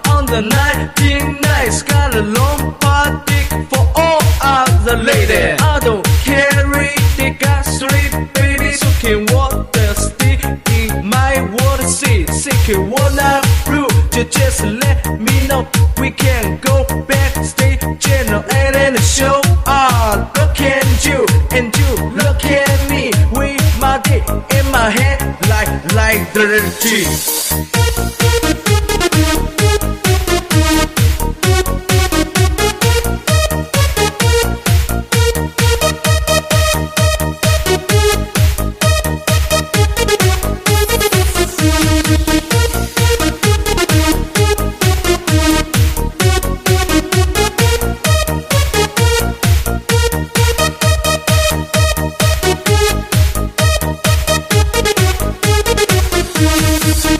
On the 19 nights, got a long party for all other ladies. I don't carry, they got three babies who can walk the stick in my water seat. Secret one out blue, just let me know we can go backstage. Channel 8 and the show. Look at you and you look at me with my dick in my hand like dirty.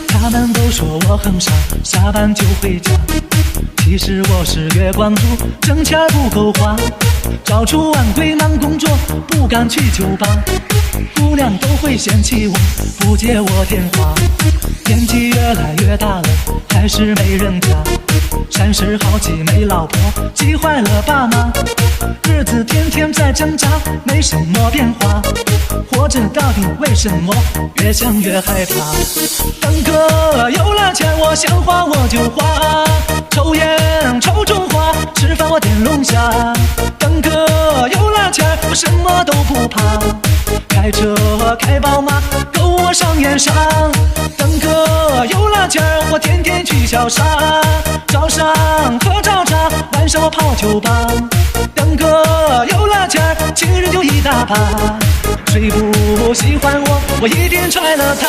他们都说我很傻，下班就回家。其实我是月光族，挣钱不够花，早出晚归忙工作，不敢去酒吧。姑娘都会嫌弃我，不接我电话。年纪越来越大了，还是没人家。30好几没老婆，急坏了爸妈。日子天天在挣扎，没什么变化。活着到底为什么？越想越害怕。等哥有了钱，我想花我就花，抽烟抽中华，吃饭我点龙虾。等哥有了钱，我什么都不怕，开车开宝马，够我上烟上。等哥有了钱，我天天去小沙，早上喝早茶，晚上我泡酒吧。等哥有了钱，情人就一大把，谁不喜欢我，我一定踹了他。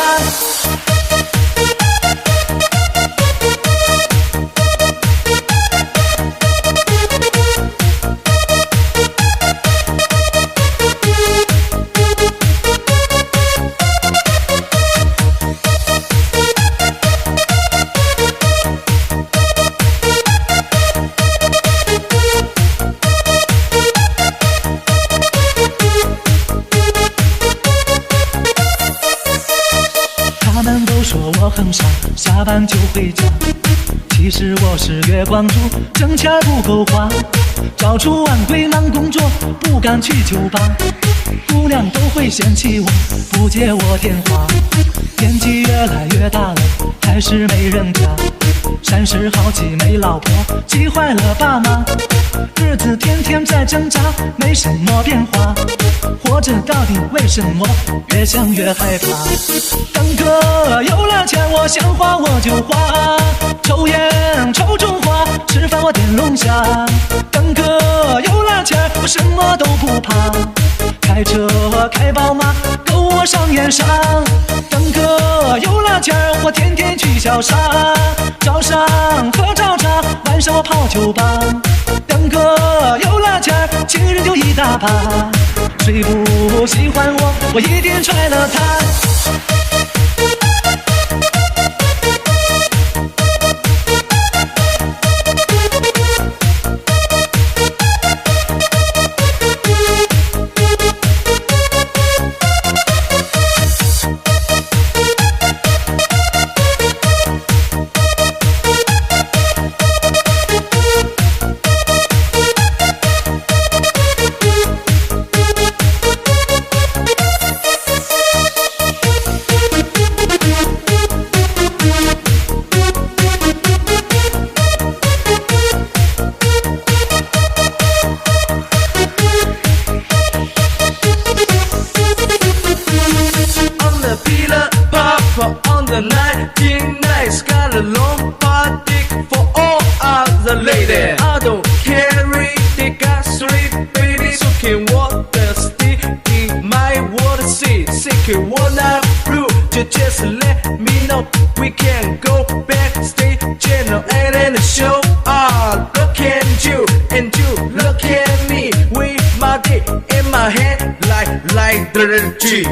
他们都说我很傻，下班就回家。其实我是月光族，挣钱不够花，早出晚归忙工作，不敢去酒吧。姑娘都会嫌弃我，不接我电话。年纪越来越大了，还是没人家。30好几没老婆，急坏了爸妈。日子天天在挣扎，没什么变化。活着到底为什么？越想越害怕。等哥有了钱，我想花我就花，抽烟抽中华，吃饭我点龙虾。等哥有了钱，我什么都不怕，开车开宝马，够我上烟上。等哥有了钱，我天天去小沙，早上喝早茶，晚上我泡酒吧。等哥有了钱，情人就一大把，谁不喜欢我，我一定踹了他。On the 19 nights, got a long party for all other ladies. I don't carry, they got three babies who can walk the stick in my water seat. Secret one out blue, just let me know we can go backstage. in my head like the G.